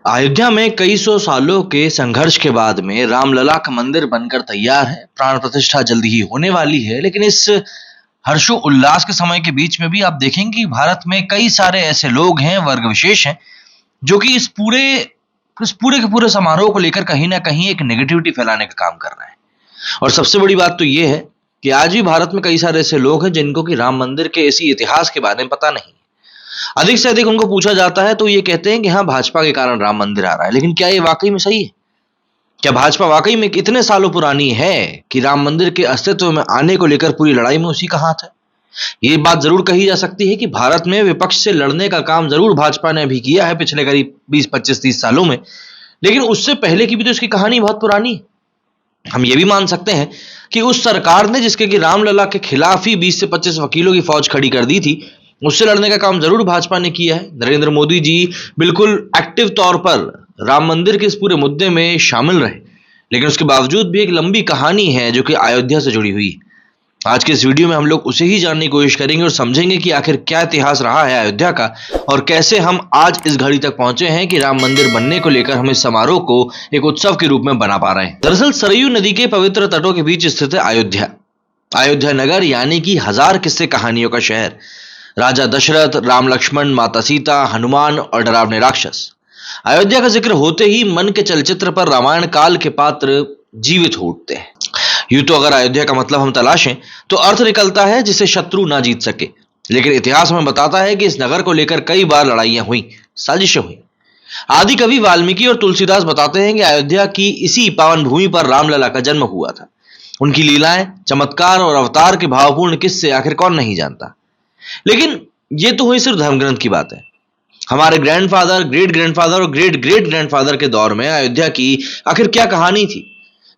अयोध्या में कई सौ सालों के संघर्ष के बाद में रामलला का मंदिर बनकर तैयार है। प्राण प्रतिष्ठा जल्दी ही होने वाली है। लेकिन इस हर्षो उल्लास के समय के बीच में भी आप देखेंगे कि भारत में कई सारे ऐसे लोग हैं, वर्ग विशेष हैं, जो कि इस पूरे के पूरे समारोह को लेकर कहीं ना कहीं एक नेगेटिविटी फैलाने का काम कर रहे हैं। और सबसे बड़ी बात तो ये है कि आज भी भारत में कई सारे ऐसे लोग हैं जिनको कि राम मंदिर के इसी इतिहास के बारे में पता नहीं। अधिक से अधिक उनको पूछा जाता है तो ये कहते हैं कि हाँ, भाजपा के कारण राम मंदिर आ रहा है। लेकिन क्या ये वाकई में सही है? क्या भाजपा वाकई में इतने सालों पुरानी है कि राम मंदिर के अस्तित्व में आने को लेकर पूरी लड़ाई में उसी का हाथ है? ये बात जरूर कही जा सकती है कि भारत में विपक्ष से लड़ने का काम जरूर भाजपा ने भी किया है पिछले करीब 20, 25, 30 सालों में। लेकिन उससे पहले की भी तो इसकी कहानी बहुत पुरानी है। हम ये भी मान सकते हैं कि उस सरकार ने जिसके कि रामलला के खिलाफ ही 20 से 25 वकीलों की फौज खड़ी कर दी थी, उससे लड़ने का काम जरूर भाजपा ने किया है। नरेंद्र मोदी जी बिल्कुल एक्टिव तौर पर राम मंदिर के इस पूरे मुद्दे में शामिल रहे। लेकिन उसके बावजूद भी एक लंबी कहानी है जो कि अयोध्या से जुड़ी हुई है। आज के इस वीडियो में हम लोग उसे ही जानने की कोशिश करेंगे और समझेंगे कि आखिर क्या इतिहास रहा है अयोध्या का और कैसे हम आज इस घड़ी तक पहुंचे हैं कि राम मंदिर बनने को लेकर हम इस समारोह को एक उत्सव के रूप में बना पा रहे हैं। दरअसल सरयू नदी के पवित्र तटों के बीच स्थित है अयोध्या। अयोध्या नगर यानी कि हजार किस्से कहानियों का शहर। राजा दशरथ, राम लक्ष्मण, माता सीता, हनुमान और डरावने राक्षस। अयोध्या का जिक्र होते ही मन के चलचित्र पर रामायण काल के पात्र जीवित हो उठते हैं। यूं तो अगर अयोध्या का मतलब हम तलाशें तो अर्थ निकलता है जिसे शत्रु ना जीत सके। लेकिन इतिहास हमें बताता है कि इस नगर को लेकर कई बार लड़ाइयां हुई, साजिशें हुई। आदि कवि वाल्मीकि और तुलसीदास बताते हैं कि अयोध्या की इसी पावन भूमि पर रामलला का जन्म हुआ था। उनकी लीलाएं, चमत्कार और अवतार के भावपूर्ण किस्से आखिर कौन नहीं जानता। लेकिन ये तो हुई सिर्फ धर्मग्रंथ की बात है। हमारे ग्रैंडफादर, ग्रेट ग्रैंडफादर और ग्रेट ग्रेट ग्रैंडफादर के दौर में अयोध्या की आखिर क्या कहानी थी?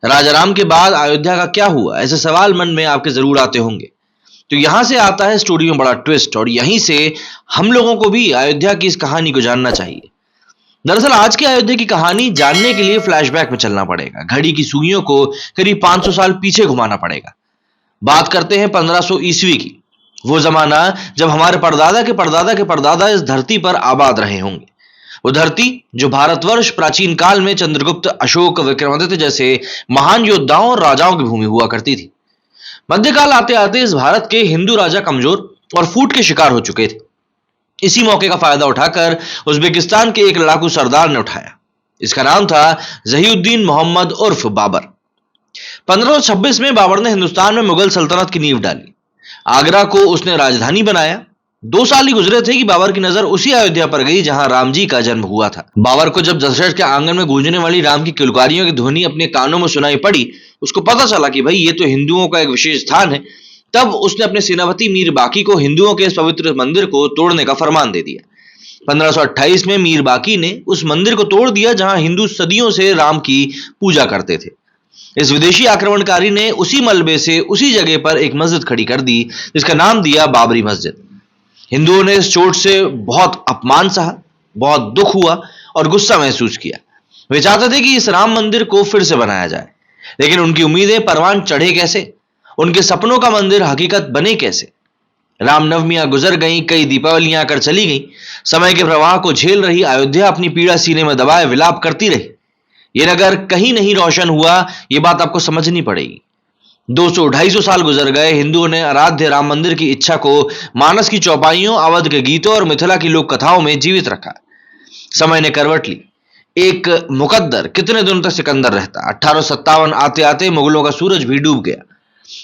राजा राम के बाद अयोध्या का क्या हुआ? ऐसे सवाल मन में आपके जरूर आते होंगे। तो यहां से आता है स्टोरी में बड़ा ट्विस्ट और यहीं से हम लोगों को भी अयोध्या की इस कहानी को जानना चाहिए। दरअसल आज की अयोध्या की कहानी जानने के लिए फ्लैशबैक में चलना पड़ेगा। घड़ी की सुइयों को करीब 500 साल पीछे घुमाना पड़ेगा। बात करते हैं 1500 ईस्वी की। वो जमाना जब हमारे परदादा के परदादा के परदादा इस धरती पर आबाद रहे होंगे। वो धरती जो भारतवर्ष प्राचीन काल में चंद्रगुप्त, अशोक, विक्रमादित्य जैसे महान योद्धाओं और राजाओं की भूमि हुआ करती थी। मध्यकाल आते आते इस भारत के हिंदू राजा कमजोर और फूट के शिकार हो चुके थे। इसी मौके का फायदा उठाकर उज्बेकिस्तान के एक लड़ाकू सरदार ने उठाया। इसका नाम था जहीउद्दीन मोहम्मद उर्फ बाबर। 1526 में बाबर ने हिंदुस्तान में मुगल सल्तनत की नींव डाली। आगरा को उसने राजधानी बनाया। 2 साल ही गुजरे थे कि बाबर की नजर उसी अयोध्या पर गई जहां राम जी का जन्म हुआ था। बाबर को जब दशरथ के आंगन में गूंजने वाली राम की किलकारियों की ध्वनि अपने कानों में सुनाई पड़ी, उसको पता चला कि भाई ये तो हिंदुओं का एक विशेष स्थान है। तब उसने अपने सेनापति मीर बाकी को हिंदुओं के इस पवित्र मंदिर को तोड़ने का फरमान दे दिया। 1528 में मीर बाकी ने उस मंदिर को तोड़ दिया जहां हिंदू सदियों से राम की पूजा करते थे। इस विदेशी आक्रमणकारी ने उसी मलबे से उसी जगह पर एक मस्जिद खड़ी कर दी जिसका नाम दिया बाबरी मस्जिद। हिंदुओं ने इस चोट से बहुत अपमान सहा, बहुत दुख हुआ और गुस्सा महसूस किया। वे चाहते थे कि इस राम मंदिर को फिर से बनाया जाए। लेकिन उनकी उम्मीदें परवान चढ़े कैसे? उनके सपनों का मंदिर हकीकत बने कैसे? रामनवमियां गुजर गईं, कई दीपावलियां आकर चली गईं। समय के प्रवाह को झेल रही अयोध्या अपनी पीड़ा सीने में दबाए विलाप करती रही। ये नगर कहीं नहीं रोशन हुआ, ये बात आपको समझनी पड़ेगी। 200-250 साल गुजर गए। हिंदुओं ने आराध्य राम मंदिर की इच्छा को मानस की चौपाइयों, अवध के गीतों और मिथिला की लोक कथाओं में जीवित रखा। समय ने करवट ली। एक मुकद्दर कितने दिनों तक सिकंदर रहता? 1857 आते आते मुगलों का सूरज भी डूब गया।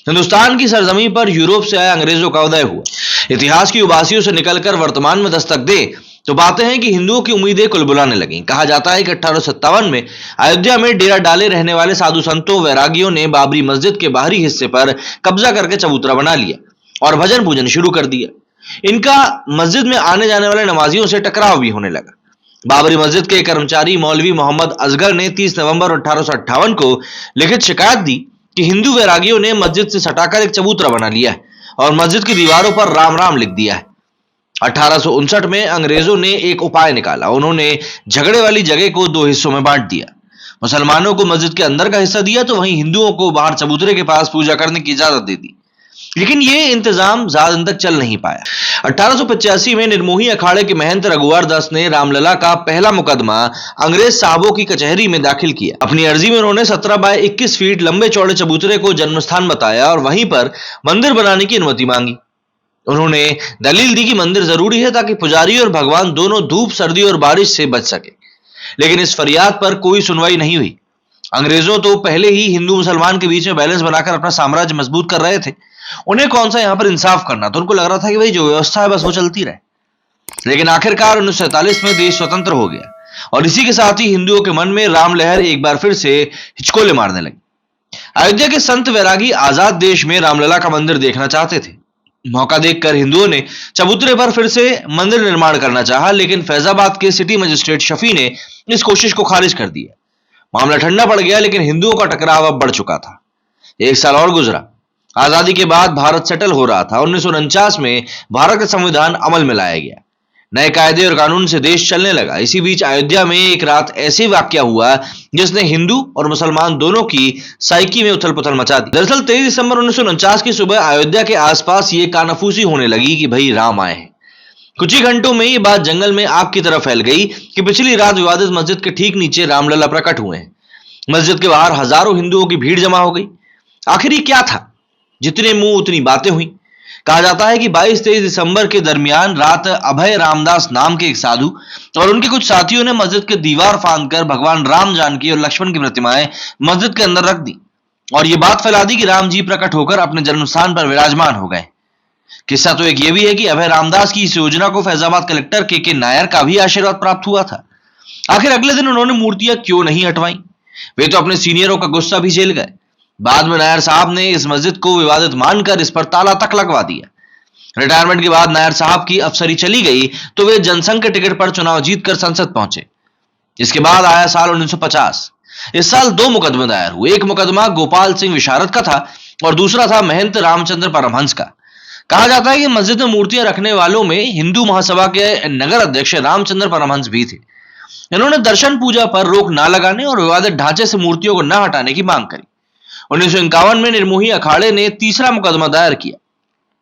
हिंदुस्तान की सरजमीन पर यूरोप से आए अंग्रेजों का उदय हुआ। इतिहास की उबासियों से निकलकर वर्तमान में दस्तक दे तो बातें हैं कि हिंदुओं की उम्मीदें कुलबुलाने लगीं। कहा जाता है कि 1857 में अयोध्या में डेरा डाले रहने वाले साधु संतों, वैरागियों ने बाबरी मस्जिद के बाहरी हिस्से पर कब्जा करके चबूतरा बना लिया और भजन पूजन शुरू कर दिया। इनका मस्जिद में आने जाने वाले नमाजियों से टकराव भी होने लगा। बाबरी मस्जिद के कर्मचारी मौलवी मोहम्मद असगर ने 30 नवंबर 1858 को लिखित शिकायत दी कि हिंदू वैरागियों ने मस्जिद से सटाकर एक चबूतरा बना लिया है और मस्जिद की दीवारों पर राम राम लिख दिया है। 1859 में अंग्रेजों ने एक उपाय निकाला। उन्होंने झगड़े वाली जगह को 2 हिस्सों में बांट दिया। मुसलमानों को मस्जिद के अंदर का हिस्सा दिया तो वहीं हिंदुओं को बाहर चबूतरे के पास पूजा करने की इजाजत दे दी। लेकिन ये इंतजाम ज्यादा दिन तक चल नहीं पाया। 1885 में निर्मोही अखाड़े के महंत रघुवर दास ने रामलला का पहला मुकदमा अंग्रेज साहबों की कचहरी में दाखिल किया। अपनी अर्जी में उन्होंने 17 बाय 21 फीट लंबे चौड़े चबूतरे को जन्मस्थान बताया और वहीं पर मंदिर बनाने की अनुमति मांगी। उन्होंने दलील दी कि मंदिर जरूरी है ताकि पुजारी और भगवान दोनों धूप, सर्दी और बारिश से बच सके। लेकिन इस फरियाद पर कोई सुनवाई नहीं हुई। अंग्रेजों तो पहले ही हिंदू मुसलमान के बीच में बैलेंस बनाकर अपना साम्राज्य मजबूत कर रहे थे, उन्हें कौन सा यहां पर इंसाफ करना था। उनको लग रहा था कि भाई जो व्यवस्था है बस वो चलती रहे। लेकिन आखिरकार 1947 में देश स्वतंत्र हो गया और इसी के साथ ही हिंदुओं के मन में राम लहर एक बार फिर से हिचकोले मारने लगी। अयोध्या के संत वैरागी आजाद देश में रामलला का मंदिर देखना चाहते थे। मौका देखकर हिंदुओं ने चबूतरे पर फिर से मंदिर निर्माण करना चाहा, लेकिन फैजाबाद के सिटी मजिस्ट्रेट शफी ने इस कोशिश को खारिज कर दिया। मामला ठंडा पड़ गया, लेकिन हिंदुओं का टकराव अब बढ़ चुका था। एक साल और गुजरा। आजादी के बाद भारत सेटल हो रहा था। 1949 में भारत का संविधान अमल में लाया गया। नए कायदे और कानून से देश चलने लगा। इसी बीच अयोध्या में एक रात ऐसी वाकया हुआ जिसने हिंदू और मुसलमान दोनों की साइकी में उथल पुथल मचा दी। दरअसल 23 दिसंबर 1949 की सुबह अयोध्या के आसपास ये कानाफूसी होने लगी कि भाई राम आए हैं। कुछ ही घंटों में ये बात जंगल में आग की तरह फैल गई कि पिछली रात विवादित मस्जिद के ठीक नीचे रामलला प्रकट हुए हैं। मस्जिद के बाहर हजारों हिंदुओं की भीड़ जमा हो गई। आखिर ये क्या था? जितने मुंह उतनी बातें हुई। कहा जाता है कि 22-23 दिसंबर के दरमियान रात अभय रामदास नाम के एक साधु और उनके कुछ साथियों ने मस्जिद के दीवार फांदकर भगवान राम, जानकी और लक्ष्मण की प्रतिमाएं मस्जिद के अंदर रख दी और ये बात फैला दी कि राम जी प्रकट होकर अपने जन्मस्थान पर विराजमान हो गए। किस्सा तो एक ये भी है कि अभय रामदास की इस योजना को फैजाबाद कलेक्टर के नायर का भी आशीर्वाद प्राप्त हुआ था। आखिर अगले दिन उन्होंने मूर्तियां क्यों नहीं हटवाई? वे तो अपने सीनियरों का गुस्सा भी झेल गए। बाद में नायर साहब ने इस मस्जिद को विवादित मानकर इस पर ताला तक लगवा दिया। रिटायरमेंट के बाद नायर साहब की अफसरी चली गई तो वे जनसंघ के टिकट पर चुनाव जीतकर संसद पहुंचे। इसके बाद आया साल 1950। इस साल 2 मुकदमे दायर हुए। एक मुकदमा गोपाल सिंह विशारद का था और दूसरा था महंत रामचंद्र परमहंस का। कहा जाता है कि मस्जिद में मूर्तियां रखने वालों में हिंदू महासभा के नगर अध्यक्ष रामचंद्र परमहंस भी थे। इन्होंने दर्शन पूजा पर रोक न लगाने और विवादित ढांचे से मूर्तियों को न हटाने की मांग करी। 1951 में निर्मोही अखाड़े ने तीसरा मुकदमा दायर किया।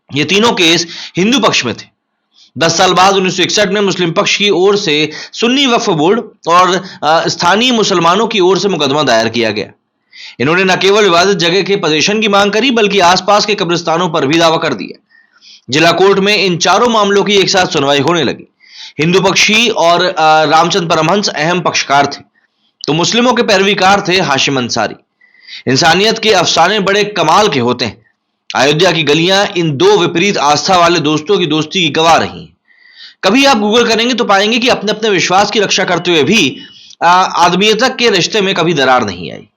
ये तीनों केस हिंदू पक्ष में थे। 10 साल बाद 1961 में मुस्लिम पक्ष की ओर से सुन्नी वक्फ बोर्ड और स्थानीय मुसलमानों की ओर से मुकदमा दायर किया गया। इन्होंने न केवल विवादित जगह के पोजीशन की मांग करी बल्कि आसपास के कब्रिस्तानों पर भी दावा कर दिया। जिला कोर्ट में इन चारों मामलों की एक साथ सुनवाई होने लगी। हिंदू पक्षी और रामचंद्र परमहंस अहम पक्षकार थे तो मुस्लिमों के पैरवीकार थे हाशिम अंसारी। इंसानियत के अफसाने बड़े कमाल के होते हैं। अयोध्या की गलियां इन दो विपरीत आस्था वाले दोस्तों की दोस्ती की गवाह रही हैं। कभी आप गूगल करेंगे तो पाएंगे कि अपने अपने विश्वास की रक्षा करते हुए भी आदमियत के रिश्ते में कभी दरार नहीं आई।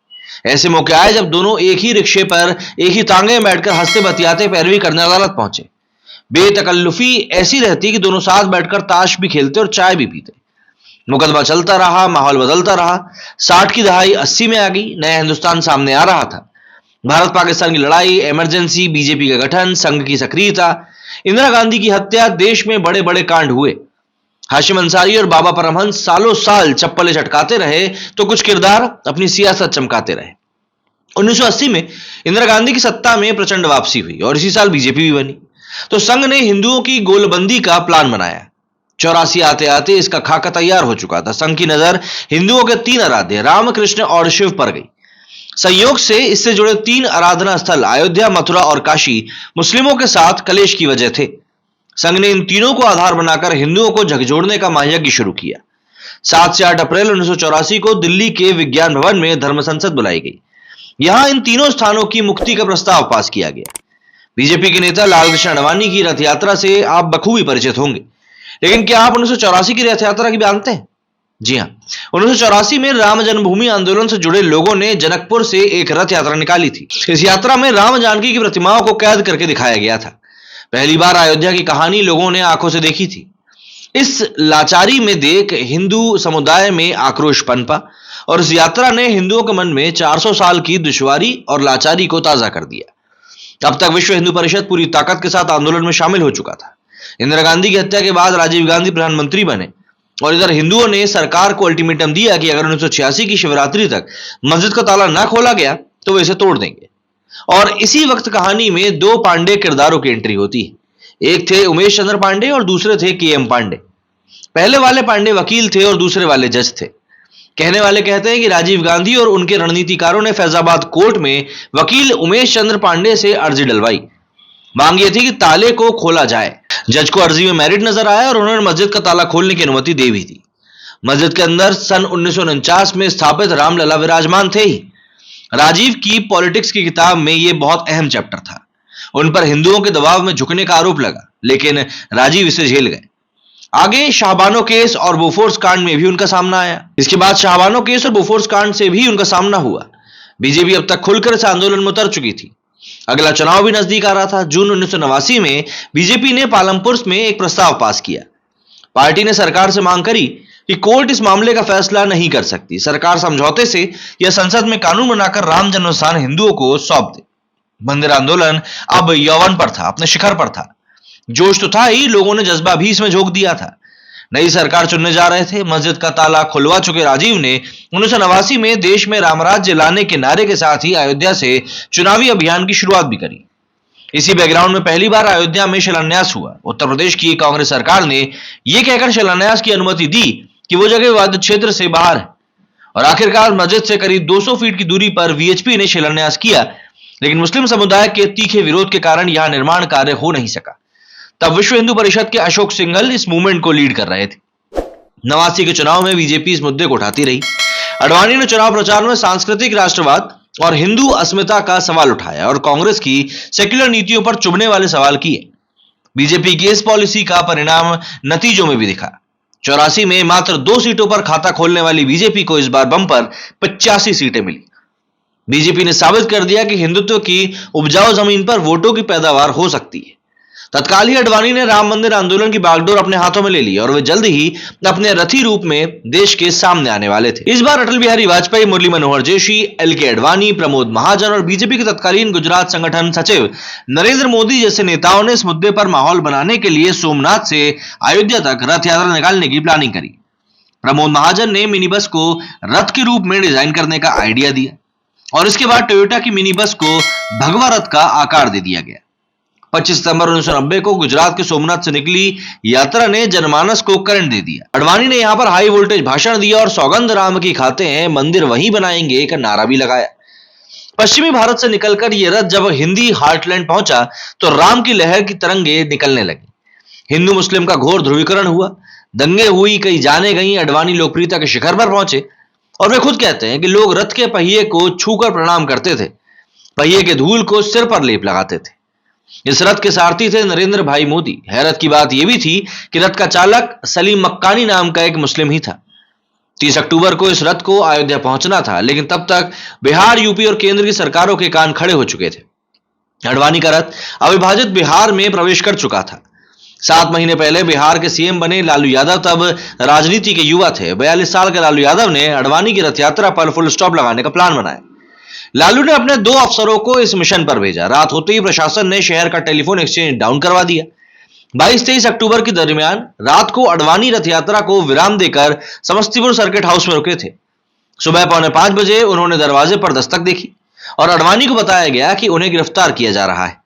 ऐसे मौके आए जब दोनों एक ही रिक्शे पर एक ही तांगे में बैठकर हंसते बतियाते पैरवी करने अदालत पहुंचे। बेतकल्लुफी ऐसी रहती कि दोनों साथ बैठकर ताश भी खेलते और चाय भी पीते। मुकदमा चलता रहा, माहौल बदलता रहा। 60 की दहाई 80 में आ गई। नया हिंदुस्तान सामने आ रहा था। भारत पाकिस्तान की लड़ाई, इमरजेंसी, बीजेपी का गठन, संघ की सक्रियता, इंदिरा गांधी की हत्या, देश में बड़े बड़े कांड हुए। हाशिम अंसारी और बाबा परमहंस सालों साल चप्पलें चटकाते रहे तो कुछ किरदार अपनी सियासत चमकाते रहे। 1980 में इंदिरा गांधी की सत्ता में प्रचंड वापसी हुई और इसी साल बीजेपी भी बनी। तो संघ ने हिंदुओं की गोलबंदी का प्लान बनाया। 84 आते आते इसका खाका तैयार हो चुका था। संघ की नजर हिंदुओं के 3 आराध्य राम, कृष्ण और शिव पर गई। संयोग से इससे जुड़े 3 आराधना स्थल अयोध्या, मथुरा और काशी मुस्लिमों के साथ कलेश की वजह थे। संघ ने इन तीनों को आधार बनाकर हिंदुओं को झकझोड़ने का महायज्ञ शुरू किया। 7 से 8 अप्रैल 1984 को दिल्ली के विज्ञान भवन में धर्म संसद बुलाई गई। यहां इन तीनों स्थानों की मुक्ति का प्रस्ताव पास किया गया। बीजेपी के नेता लाल कृष्ण आडवाणी की रथ यात्रा से आप बखूबी परिचित होंगे, लेकिन क्या आप 1984 की रथ यात्रा की जानते हैं? जी हां, 1984 में राम जन्मभूमि आंदोलन से जुड़े लोगों ने जनकपुर से एक रथ यात्रा निकाली थी। इस यात्रा में राम, जानकी की प्रतिमाओं को कैद करके दिखाया गया था। पहली बार अयोध्या की कहानी लोगों ने आंखों से देखी थी। इस लाचारी में देख हिंदू समुदाय में आक्रोश पनपा और इस यात्रा ने हिंदुओं के मन में 400 साल की दुश्वारी और लाचारी को ताजा कर दिया। अब तक विश्व हिंदू परिषद पूरी ताकत के साथ आंदोलन में शामिल हो चुका था। इंदिरा गांधी की हत्या के बाद राजीव गांधी प्रधानमंत्री बने और इधर हिंदुओं ने सरकार को अल्टीमेटम दिया कि अगर 1986 की शिवरात्रि तक मस्जिद का ताला ना खोला गया तो वे इसे तोड़ देंगे। और इसी वक्त कहानी में दो पांडे किरदारों की एंट्री होती है। एक थे उमेश चंद्र पांडे और दूसरे थे के.एम. पांडे। पहले वाले पांडे वकील थे और दूसरे वाले जज थे। कहने वाले कहते हैं कि राजीव गांधी और उनके रणनीतिकारों ने फैजाबाद कोर्ट में वकील उमेश चंद्र पांडे से अर्जी डलवाई। मांग ये थी कि ताले को खोला जाए। जज को अर्जी में मेरिट नजर आया और उन्होंने मस्जिद का ताला खोलने की अनुमति दे भी दी। मस्जिद के अंदर सन 1949 में स्थापित रामलला विराजमान थे ही। राजीव की पॉलिटिक्स की किताब में यह बहुत अहम चैप्टर था। उन पर हिंदुओं के दबाव में झुकने का आरोप लगा, लेकिन राजीव इसे झेल गए। आगे शाहबानो केस और बोफोर्स कांड में भी उनका सामना आया। इसके बाद शाहबानो केस और बोफोर्स कांड से भी उनका सामना हुआ। बीजेपी अब तक खुलकर इस आंदोलन में उतर चुकी थी। अगला चुनाव भी नजदीक आ रहा था। जून 1989 में बीजेपी ने पालमपुर में एक प्रस्ताव पास किया। पार्टी ने सरकार से मांग करी कि कोर्ट इस मामले का फैसला नहीं कर सकती। सरकार समझौते से या संसद में कानून बनाकर राम जन्मस्थान हिंदुओं को सौंप दे। मंदिर आंदोलन अब यौवन पर था, अपने शिखर पर था। जोश तो था ही, लोगों ने जज्बा भी इसमें झोंक दिया था। नई सरकार चुनने जा रहे थे। मस्जिद का ताला खुलवा चुके राजीव ने 1989 में देश में रामराज्य लाने के नारे के साथ ही अयोध्या से चुनावी अभियान की शुरुआत भी करी। इसी बैकग्राउंड में पहली बार अयोध्या में शिलान्यास हुआ। उत्तर प्रदेश की कांग्रेस सरकार ने यह कहकर शिलान्यास की अनुमति दी कि वो जगह विवादित क्षेत्र से बाहर है। और आखिरकार मस्जिद से करीब 200 फीट की दूरी पर वीएचपी ने शिलान्यास किया, लेकिन मुस्लिम समुदाय के तीखे विरोध के कारण यहां निर्माण कार्य हो नहीं सका। तब विश्व हिंदू परिषद के अशोक सिंघल इस मूवमेंट को लीड कर रहे थे। 89 के चुनाव में बीजेपी इस मुद्दे को उठाती रही। अडवाणी ने चुनाव प्रचार में सांस्कृतिक राष्ट्रवाद और हिंदू अस्मिता का सवाल उठाया और कांग्रेस की सेक्युलर नीतियों पर चुभने वाले सवाल किए। बीजेपी की इस पॉलिसी का परिणाम नतीजों में भी दिखा। 84 में मात्र 2 सीटों पर खाता खोलने वाली बीजेपी को इस बार बम्पर 85 सीटें मिली। बीजेपी ने साबित कर दिया कि हिंदुत्व की उपजाऊ जमीन पर वोटों की पैदावार हो सकती है। तत्काल ही अडवाणी ने राम मंदिर आंदोलन की बागडोर अपने हाथों में ले ली और वे जल्द ही अपने रथी रूप में देश के सामने आने वाले थे। इस बार अटल बिहारी वाजपेयी, मुरली मनोहर जोशी, एल.के. अडवाणी, प्रमोद महाजन और बीजेपी के तत्कालीन गुजरात संगठन सचिव नरेंद्र मोदी जैसे नेताओं ने इस मुद्दे पर माहौल बनाने के लिए सोमनाथ से अयोध्या तक रथ यात्रा निकालने की प्लानिंग करी। प्रमोद महाजन ने मिनी बस को रथ के रूप में डिजाइन करने का आइडिया दिया और इसके बाद टोयोटा की मिनी बस को भगवा रथ का आकार दे दिया गया। 25 सितंबर 1990 को गुजरात के सोमनाथ से निकली यात्रा ने जनमानस को करंट दे दिया। अडवाणी ने यहां पर हाई वोल्टेज भाषण दिया और सौगंध राम की खाते हैं, मंदिर वहीं बनाएंगे का नारा भी लगाया। पश्चिमी भारत से निकलकर यह रथ जब हिंदी हार्टलैंड पहुंचा तो राम की लहर की तरंगे निकलने लगी। हिंदू मुस्लिम का घोर ध्रुवीकरण हुआ, दंगे हुई, कई जाने गई। अडवाणी लोकप्रियता के शिखर पर पहुंचे और वे खुद कहते हैं कि लोग रथ के पहिए को छूकर प्रणाम करते थे, पहिए के धूल को सिर पर लेप लगाते थे। इस रथ के सारथी थे नरेंद्र भाई मोदी। हैरत की बात यह भी थी कि रथ का चालक सलीम मक्कानी नाम का एक मुस्लिम ही था। 30 अक्टूबर को इस रथ को अयोध्या पहुंचना था, लेकिन तब तक बिहार, यूपी और केंद्र की सरकारों के कान खड़े हो चुके थे। अडवाणी का रथ अविभाजित बिहार में प्रवेश कर चुका था। 7 महीने पहले बिहार के सीएम बने लालू यादव तब राजनीति के युवा थे। 42 साल के लालू यादव ने अडवाणी की रथ यात्रा पर फुल स्टॉप लगाने का प्लान बनाया। लालू ने अपने 2 अफसरों को इस मिशन पर भेजा। रात होते ही प्रशासन ने शहर का टेलीफोन एक्सचेंज डाउन करवा दिया। 22-23 अक्टूबर के दरमियान रात को अडवाणी रथ यात्रा को विराम देकर समस्तीपुर सर्किट हाउस में रुके थे। सुबह 4:45 बजे उन्होंने दरवाजे पर दस्तक देखी और अडवाणी को बताया गया कि उन्हें गिरफ्तार किया जा रहा है।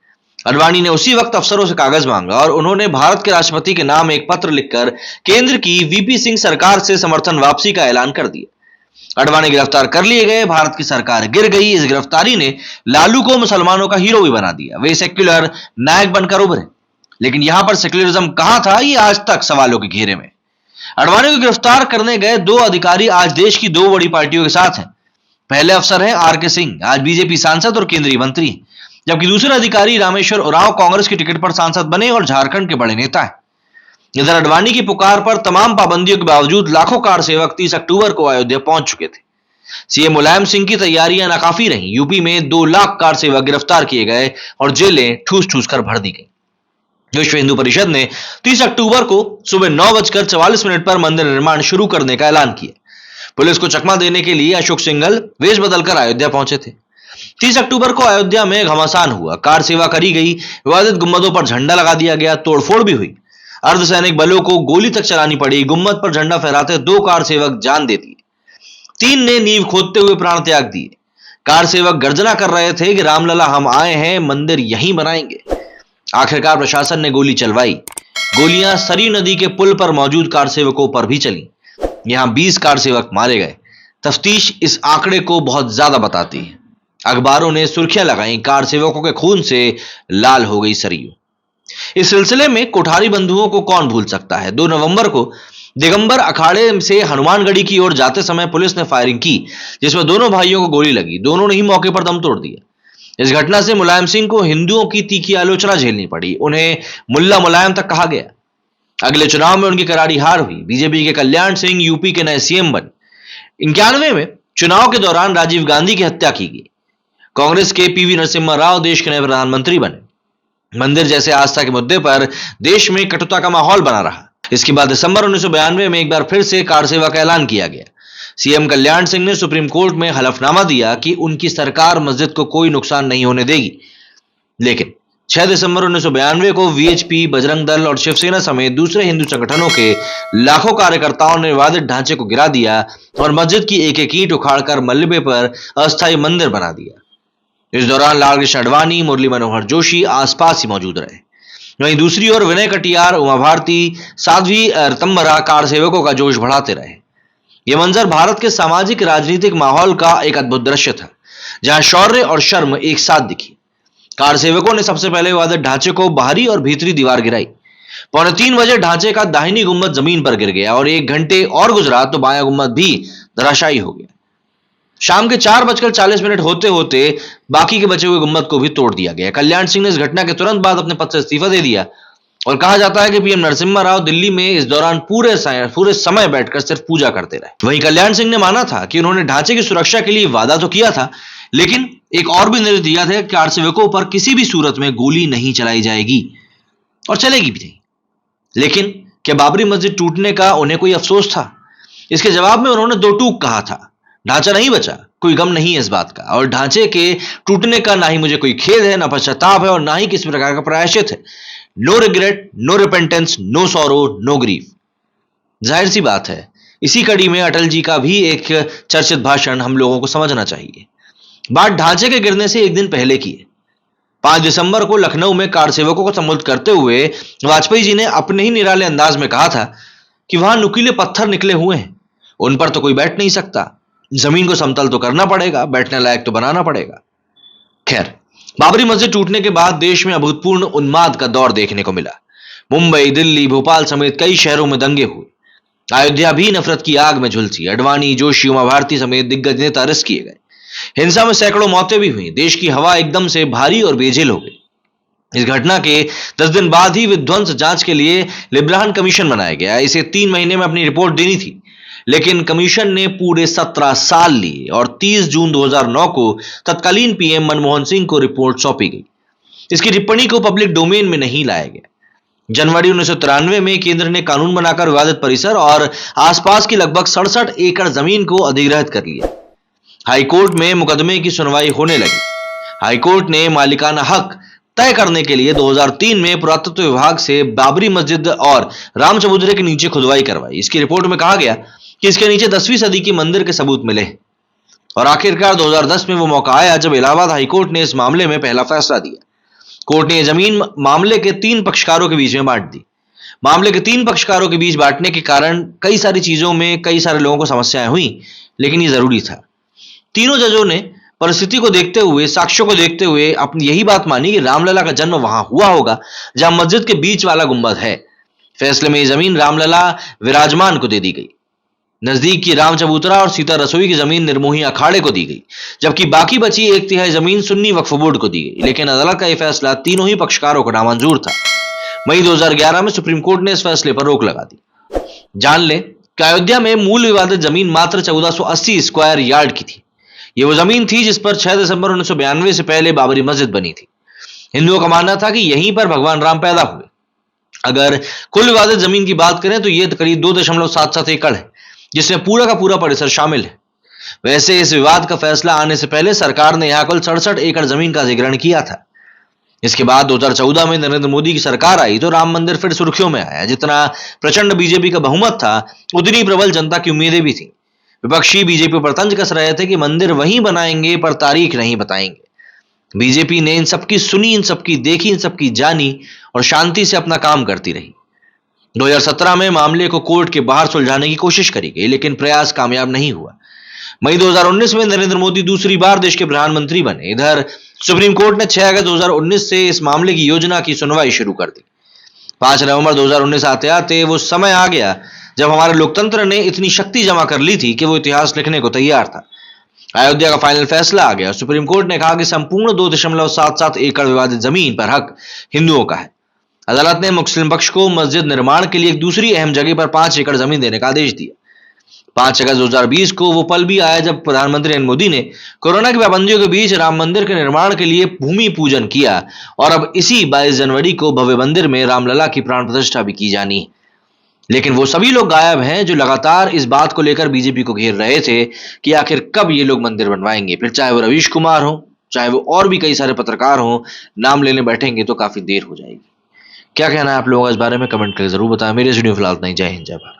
अडवाणी ने उसी वक्त अफसरों से कागज मांगा और उन्होंने भारत के राष्ट्रपति के नाम एक पत्र लिखकर केंद्र की वीपी सिंह सरकार से समर्थन वापसी का ऐलान कर दिया। अडवाणी गिरफ्तार कर लिए गए, भारत की सरकार गिर गई। इस गिरफ्तारी ने लालू को मुसलमानों का हीरो भी बना दिया। वे सेक्युलर नायक बनकर उभरे, लेकिन यहां पर सेक्युलरिज्म कहां था, ये आज तक सवालों के घेरे में। अडवाणी को गिरफ्तार करने गए 2 अधिकारी आज देश की 2 बड़ी पार्टियों के साथ हैं। पहले अफसर हैं आर.के. सिंह, आज बीजेपी सांसद और केंद्रीय मंत्री, जबकि दूसरे अधिकारी रामेश्वर उरांव कांग्रेस की टिकट पर सांसद बने और झारखंड के बड़े नेता हैं। इधर अडवाणी की पुकार पर तमाम पाबंदियों के बावजूद लाखों कार सेवक 30 अक्टूबर को अयोध्या पहुंच चुके थे। सीएम मुलायम सिंह की तैयारियां नाकाफी रहीं। यूपी में 2 लाख कार सेवक गिरफ्तार किए गए और जेलें ठूस ठूस कर भर दी गई। विश्व हिंदू परिषद ने 30 अक्टूबर को सुबह 9:44 पर मंदिर निर्माण शुरू करने का ऐलान किया। पुलिस को चकमा देने के लिए अशोक सिंघल वेश बदलकर अयोध्या पहुंचे थे। 30 अक्टूबर को अयोध्या में घमासान हुआ, कार सेवा करी गई, विवादित गुम्बदों पर झंडा लगा दिया गया, तोड़फोड़ भी हुई। अर्धसैनिक बलों को गोली तक चलानी पड़ी। गुम्बद पर झंडा फहराते 2 कार सेवक जान दे दिए। 3 ने नींव खोदते हुए प्राण त्याग दिए। कार सेवक गर्जना कर रहे थे कि रामलला हम आए हैं, मंदिर यहीं बनाएंगे। आखिरकार प्रशासन ने गोली चलवाई। गोलियां सरयू नदी के पुल पर मौजूद कार सेवकों पर भी चली। यहां 20 कार सेवक मारे गए। तफ्तीश इस आंकड़े को बहुत ज्यादा बताती है। अखबारों ने सुर्खियां लगाई, कार सेवकों के खून से लाल हो गई सरयू। इस सिलसिले में कोठारी बंधुओं को कौन भूल सकता है। 2 नवंबर को दिगंबर अखाड़े से हनुमानगढ़ी की ओर जाते समय पुलिस ने फायरिंग की, जिसमें दोनों भाइयों को गोली लगी। दोनों ने ही मौके पर दम तोड़ दिया। इस घटना से मुलायम सिंह को हिंदुओं की तीखी आलोचना झेलनी पड़ी। उन्हें मुल्ला मुलायम तक कहा गया। अगले चुनाव में उनकी करारी हार हुई। बीजेपी के कल्याण सिंह यूपी के नए सीएम बने। 91 में चुनाव के दौरान राजीव गांधी की हत्या की गई। कांग्रेस के पीवी नरसिम्हा राव देश के नए प्रधानमंत्री बने। मंदिर जैसे आस्था के मुद्दे पर देश में कटुता का माहौल बना रहा। इसके बाद दिसंबर 1992 में एक बार फिर से कार सेवा का ऐलान किया गया। सीएम कल्याण सिंह ने सुप्रीम कोर्ट में हलफनामा दिया कि उनकी सरकार मस्जिद को कोई नुकसान नहीं होने देगी। लेकिन 6 दिसंबर 1992 को वीएचपी, बजरंग दल और शिवसेना समेत दूसरे हिंदू संगठनों के लाखों कार्यकर्ताओं ने विवादित ढांचे को गिरा दिया और मस्जिद की एक एक ईंट उखाड़कर मलबे पर अस्थायी मंदिर बना दिया। इस दौरान लालकृष्ण आडवाणी, मुरली मनोहर जोशी आसपास ही मौजूद रहे। वहीं दूसरी ओर विनय कटियार, उमा भारती, साध्वी रतम्बरा कार सेवकों का जोश बढ़ाते रहे। यह मंजर भारत के सामाजिक राजनीतिक माहौल का एक अद्भुत दृश्य था, जहां शौर्य और शर्म एक साथ दिखी। कार सेवकों ने सबसे पहले विवादित ढांचे को बाहरी और भीतरी दीवार गिराई। 2:45 बजे ढांचे का दाहिनी गुम्बद जमीन पर गिर गया और 1 घंटे और गुजरा तो बायां गुम्बद भी धराशायी हो गया। शाम के 4:40 होते होते बाकी के बचे हुए गुम्बद को भी तोड़ दिया गया। कल्याण सिंह ने इस घटना के तुरंत बाद अपने पद से इस्तीफा दे दिया और कहा जाता है कि पीएम नरसिम्हा राव दिल्ली में इस दौरान पूरे समय बैठकर सिर्फ पूजा करते रहे। वहीं कल्याण सिंह ने माना था कि उन्होंने ढांचे की सुरक्षा के लिए वादा तो किया था, लेकिन एक और भी निर्देश दिया था कि कार सेवकों पर किसी भी सूरत में गोली नहीं चलाई जाएगी और चलेगी भी नहीं। लेकिन क्या बाबरी मस्जिद टूटने का उन्हें कोई अफसोस था? इसके जवाब में उन्होंने 2 टूक कहा था। ढांचा नहीं बचा, कोई गम नहीं है इस बात का, और ढांचे के टूटने का ना ही मुझे कोई खेद है, ना पश्चाताप है और ना ही किसी प्रकार का प्रायश्चित है। No regret, no repentance, no sorrow, no grief. जाहिर सी बात है, इसी कड़ी में अटल जी का भी एक चर्चित भाषण हम लोगों को समझना चाहिए। बात ढांचे के गिरने से एक दिन पहले की है। 5 दिसंबर को लखनऊ में कार सेवकों को संबोधित करते हुए वाजपेयी जी ने अपने ही निराले अंदाज में कहा था कि वहां नुकीले पत्थर निकले हुए हैं, उन पर तो कोई बैठ नहीं सकता। जमीन को समतल तो करना पड़ेगा, बैठने लायक तो बनाना पड़ेगा। खैर, बाबरी मस्जिद टूटने के बाद देश में अभूतपूर्व उन्माद का दौर देखने को मिला। मुंबई, दिल्ली, भोपाल समेत कई शहरों में दंगे हुए। अयोध्या भी नफरत की आग में झुलसी। आडवाणी, जोशी, उमा भारती समेत दिग्गज नेता अरेस्ट किए गए। हिंसा में सैकड़ों मौतें भी हुई। देश की हवा एकदम से भारी और बेझिल हो गई। इस घटना के 10 दिन बाद ही विध्वंस जांच के लिए लिब्राहन कमीशन बनाया गया। इसे 3 महीने में अपनी रिपोर्ट देनी थी, लेकिन कमीशन ने पूरे 17 साल लिए और 30 जून 2009 को तत्कालीन पीएम मनमोहन सिंह को रिपोर्ट सौंपी गई। इसकी टिप्पणी को पब्लिक डोमेन में नहीं लाया गया। जनवरी 1993 में केंद्र ने कानून बनाकर विवादित परिसर और आसपास की लगभग 67 एकड़ जमीन को अधिग्रहित कर लिया। हाईकोर्ट में मुकदमे की सुनवाई होने लगी। हाईकोर्ट ने मालिकाना हक तय करने के लिए 2003 में पुरातत्व विभाग से बाबरी मस्जिद और राम चबूतरे के नीचे खुदवाई करवाई। इसकी रिपोर्ट में कहा गया कि इसके नीचे 10वीं सदी की मंदिर के सबूत मिले और आखिरकार 2010 में वो मौका आया जब इलाहाबाद हाईकोर्ट ने इस मामले में पहला फैसला दिया। कोर्ट ने यह जमीन मामले के 3 पक्षकारों के बीच में बांट दी। मामले के 3 पक्षकारों के बीच बांटने के कारण कई सारी चीजों में कई सारे लोगों को समस्याएं हुई, लेकिन यह जरूरी था। तीनों जजों ने परिस्थिति को देखते हुए, साक्ष्यों को देखते हुए अपनी यही बात मानी कि रामलला का जन्म वहां हुआ होगा जहां मस्जिद के बीच वाला गुंबद है। फैसले में यह जमीन रामलला विराजमान को दे दी गई। नजदीक की राम चबूतरा और सीता रसोई की जमीन निर्मोही अखाड़े को दी गई, जबकि बाकी बची 1/3 जमीन सुन्नी वक्फ बोर्ड को दी गई। लेकिन अदालत का यह फैसला तीनों ही पक्षकारों को नामंजूर था। मई 2011 में सुप्रीम कोर्ट ने इस फैसले पर रोक लगा दी। जान लें कि अयोध्या में मूल विवादित जमीन मात्र 1480 स्क्वायर यार्ड की थी। यह वो जमीन थी जिस पर 6 दिसंबर 1992 से पहले बाबरी मस्जिद बनी थी। हिंदुओं का मानना था कि यहीं पर भगवान राम पैदा हुए। अगर कुल विवादित जमीन की बात करें तो यह करीब 2.77 एकड़ है, जिसमें पूरा का पूरा परिसर शामिल है। वैसे इस विवाद का फैसला आने से पहले सरकार ने यहां कुल 67 एकड़ जमीन का अधिग्रहण किया था। इसके बाद 2014 में नरेंद्र मोदी की सरकार आई तो राम मंदिर फिर सुर्खियों में आया। जितना प्रचंड बीजेपी का बहुमत था, उतनी प्रबल जनता की उम्मीदें भी थी। विपक्षी बीजेपी पर तंज कस रहे थे कि मंदिर वहीं बनाएंगे पर तारीख नहीं बताएंगे। बीजेपी ने इन सबकी सुनी, इन सबकी देखी, इन सबकी जानी और शांति से अपना काम करती रही। 2017 में मामले को कोर्ट के बाहर सुलझाने की कोशिश करी गई, लेकिन प्रयास कामयाब नहीं हुआ। मई 2019 में नरेंद्र मोदी दूसरी बार देश के प्रधानमंत्री बने। इधर सुप्रीम कोर्ट ने 6 अगस्त 2019 से इस मामले की योजना की सुनवाई शुरू कर दी। 5 नवंबर 2019 आते आते वो समय आ गया जब हमारे लोकतंत्र ने इतनी शक्ति जमा कर ली थी कि वो इतिहास लिखने को तैयार था। अयोध्या का फाइनल फैसला आ गया। सुप्रीम कोर्ट ने कहा कि संपूर्ण 2.77 एकड़ विवादित जमीन पर हक हिंदुओं का है। अदालत ने मुस्लिम पक्ष को मस्जिद निर्माण के लिए एक दूसरी अहम जगह पर 5 एकड़ जमीन देने का आदेश दिया। 5 अगस्त 2020 को वो पल भी आया जब प्रधानमंत्री नरेंद्र मोदी ने कोरोना की पाबंदियों के बीच राम मंदिर के निर्माण के लिए भूमि पूजन किया और अब इसी 22 जनवरी को भव्य मंदिर में रामलला की प्राण प्रतिष्ठा भी की जानी है। लेकिन वो सभी लोग गायब हैं जो लगातार इस बात को लेकर बीजेपी को घेर रहे थे कि आखिर कब ये लोग मंदिर बनवाएंगे। फिर चाहे वो रवीश कुमार हो, चाहे वो और भी कई सारे पत्रकार हो, नाम लेने बैठेंगे तो काफी देर हो जाएगी। क्या कहना है आप लोगों का इस बारे में कमेंट करके जरूर बताएं। मेरे वीडियो फिलहाल नहीं। जय हिंद, जय भारत।